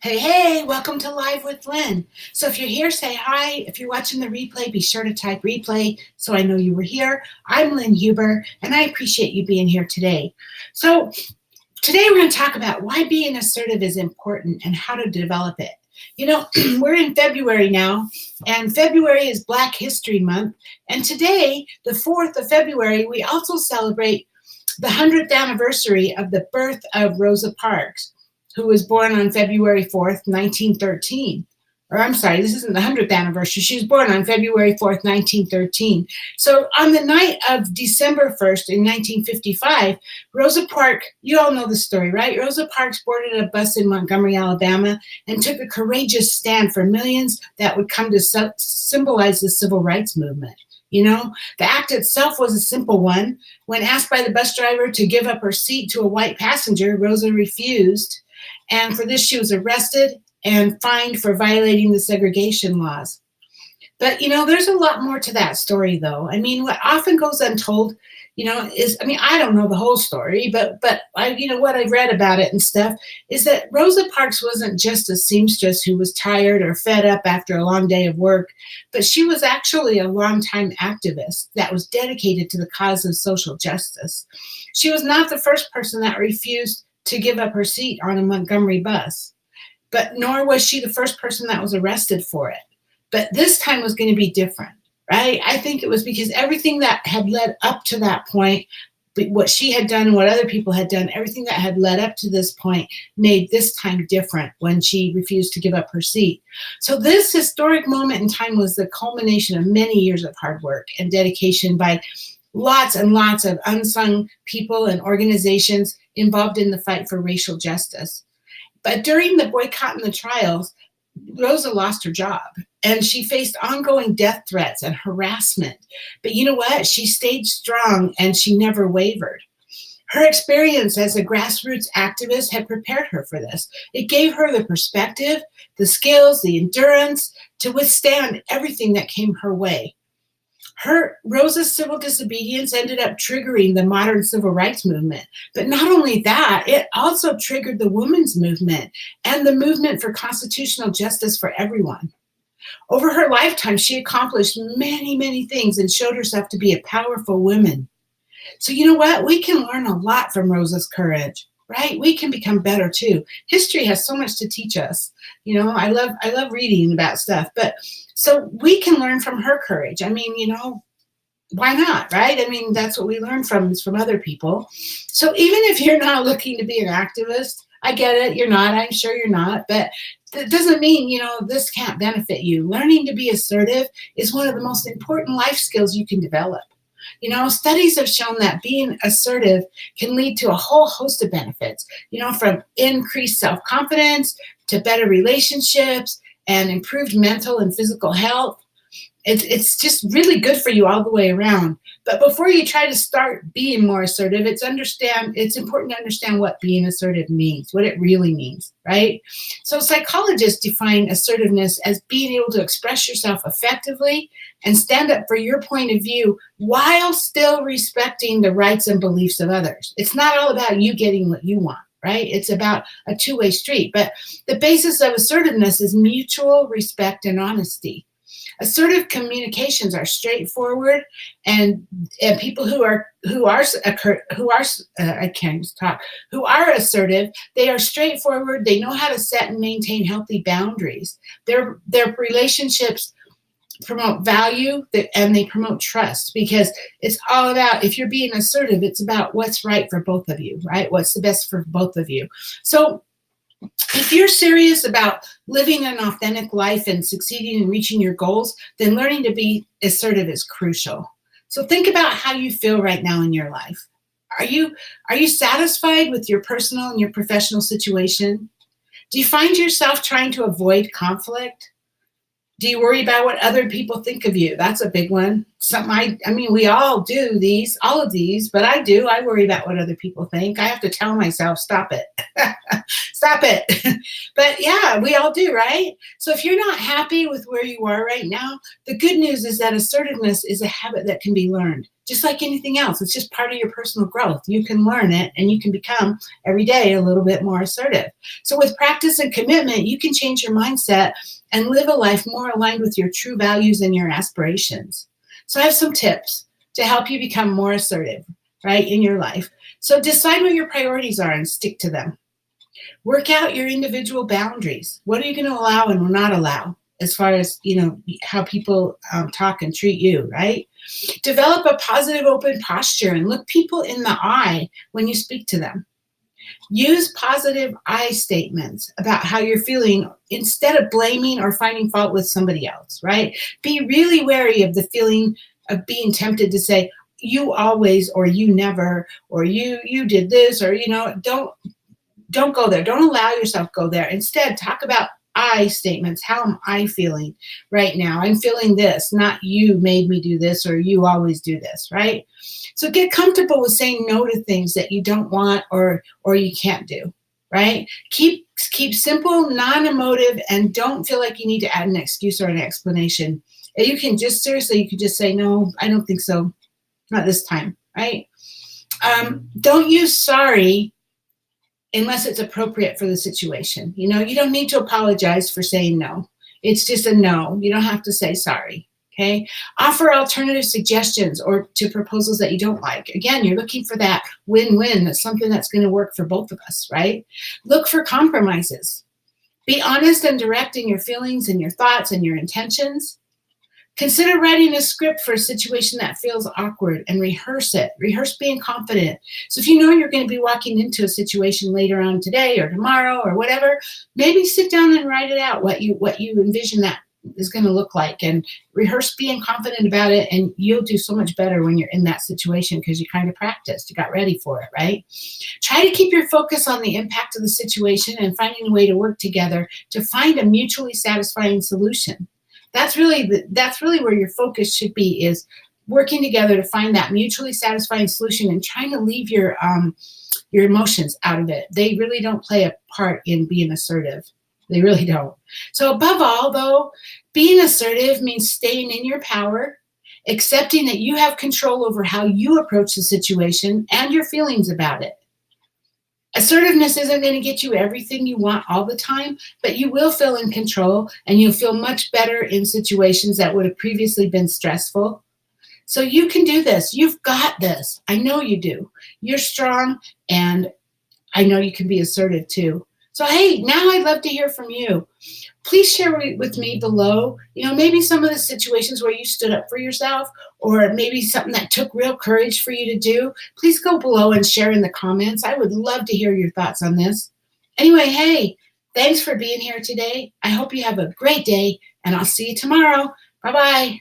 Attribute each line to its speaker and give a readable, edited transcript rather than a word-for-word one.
Speaker 1: Hey, hey, welcome to Live with Lynn. So if you're here, say hi. If you're watching the replay, be sure to type replay so I know you were here. I'm Lynn Huber, and I appreciate you being here today. So today we're going to talk about why being assertive is important and how to develop it. You know, we're in February now, and February is Black History Month. And today, the 4th of February, we also celebrate the 100th anniversary of the birth of Rosa Parks, who was born on February 4th, 1913. Or I'm sorry, this isn't the 100th anniversary. She was born on February 4th, 1913. So on the night of December 1st in 1955, Rosa Parks, you all know the story, right? Rosa Parks boarded a bus in Montgomery, Alabama, and took a courageous stand for millions that would come to symbolize the civil rights movement. You know, the act itself was a simple one. When asked by the bus driver to give up her seat to a white passenger, Rosa refused. And for this, she was arrested and fined for violating the segregation laws. But, you know, there's a lot more to that story, though. I mean, what often goes untold, you know, is, I mean, I don't know the whole story, but I, you know, what I've read about it and stuff is that Rosa Parks wasn't just a seamstress who was tired or fed up after a long day of work, but she was actually a longtime activist that was dedicated to the cause of social justice. She was not the first person that refused to give up her seat on a Montgomery bus, but nor was she the first person that was arrested for it. But this time was going to be different, right? I think it was because everything that had led up to that point, what she had done, what other people had done, everything that had led up to this point made this time different when she refused to give up her seat. So this historic moment in time was the culmination of many years of hard work and dedication by lots and lots of unsung people and organizations involved in the fight for racial justice. But during the boycott and the trials, Rosa lost her job and she faced ongoing death threats and harassment. But you know what? She stayed strong and she never wavered. Her experience as a grassroots activist had prepared her for this. It gave her the perspective, the skills, the endurance to withstand everything that came her way. Rosa's civil disobedience ended up triggering the modern civil rights movement. But not only that, it also triggered the women's movement and the movement for constitutional justice for everyone. Over her lifetime, she accomplished many, many things and showed herself to be a powerful woman. So you know what? We can learn a lot from Rosa's courage, right? We can become better too. History has so much to teach us. You know, I love reading about stuff, but so we can learn from her courage. I mean, you know, why not, right? I mean, that's what we learn from other people. So even if you're not looking to be an activist, I get it, you're not, I'm sure you're not, but that doesn't mean, you know, this can't benefit you. Learning to be assertive is one of the most important life skills you can develop. You know, studies have shown that being assertive can lead to a whole host of benefits, you know, from increased self-confidence to better relationships and improved mental and physical health. It's just really good for you all the way around. But before you try to start being more assertive, it's important to understand what being assertive means, what it really means, right? So psychologists define assertiveness as being able to express yourself effectively and stand up for your point of view while still respecting the rights and beliefs of others. It's not all about you getting what you want, right? It's about a two-way street. But the basis of assertiveness is mutual respect and honesty. Assertive communications are straightforward, and people who are assertive, they are straightforward. They know how to set and maintain healthy boundaries. Their relationships promote value and they promote trust, because it's all about, if you're being assertive, it's about what's right for both of you, right? What's the best for both of you. So if you're serious about living an authentic life and succeeding in reaching your goals, then learning to be assertive is crucial. So think about how you feel right now in your life. Are you satisfied with your personal and your professional situation? Do you find yourself trying to avoid conflict? Do you worry about what other people think of you? That's a big one. I mean, we all do all of these, but I do. I worry about what other people think. I have to tell myself, stop it. Stop it. But yeah, we all do, right? So if you're not happy with where you are right now, the good news is that assertiveness is a habit that can be learned. just like anything else. It's just part of your personal growth. You can learn it and you can become every day a little bit more assertive. So with practice and commitment, you can change your mindset and live a life more aligned with your true values and your aspirations. So I have some tips to help you become more assertive, right, in your life. So decide what your priorities are and stick to them. Work out your individual boundaries. What are you going to allow and not allow as far as, how people talk and treat you, right? Develop a positive, open posture and look people in the eye when you speak to them. Use positive I statements about how you're feeling instead of blaming or finding fault with somebody else, right? Be really wary of the feeling of being tempted to say, you always, or you never, or you did this, or, don't go there. Don't allow yourself go there. Instead, talk about I statements. How am I feeling right now? I'm feeling this, not you made me do this or you always do this, right? So get comfortable with saying no to things that you don't want or you can't do, right? Keep simple, non-emotive, and don't feel like you need to add an excuse or an explanation. And you can just say, no, I don't think so. Not this time, right? Don't use sorry unless it's appropriate for the situation. You don't need to apologize for saying no. It's just a no. You don't have to say sorry, okay? Offer alternative suggestions or to proposals that you don't like. Again, you're looking for that win-win. That's something that's going to work for both of us, right? Look for compromises. Be honest and direct in your feelings and your thoughts and your intentions. Consider writing a script for a situation that feels awkward and rehearse it. Rehearse being confident. So if you know you're going to be walking into a situation later on today or tomorrow or whatever, maybe sit down and write it out, what you envision that is going to look like, and rehearse being confident about it, and you'll do so much better when you're in that situation because you kind of practiced, you got ready for it, right? Try to keep your focus on the impact of the situation and finding a way to work together to find a mutually satisfying solution. That's really where your focus should be, is working together to find that mutually satisfying solution and trying to leave your emotions out of it. They really don't play a part in being assertive. They really don't. So above all, though, being assertive means staying in your power, accepting that you have control over how you approach the situation and your feelings about it. Assertiveness isn't going to get you everything you want all the time, but you will feel in control and you'll feel much better in situations that would have previously been stressful. So you can do this. You've got this. I know you do. You're strong, and I know you can be assertive too. So, hey, now I'd love to hear from you. Please share with me below, maybe some of the situations where you stood up for yourself, or maybe something that took real courage for you to do. Please go below and share in the comments. I would love to hear your thoughts on this. Anyway, hey, thanks for being here today. I hope you have a great day, and I'll see you tomorrow. Bye-bye.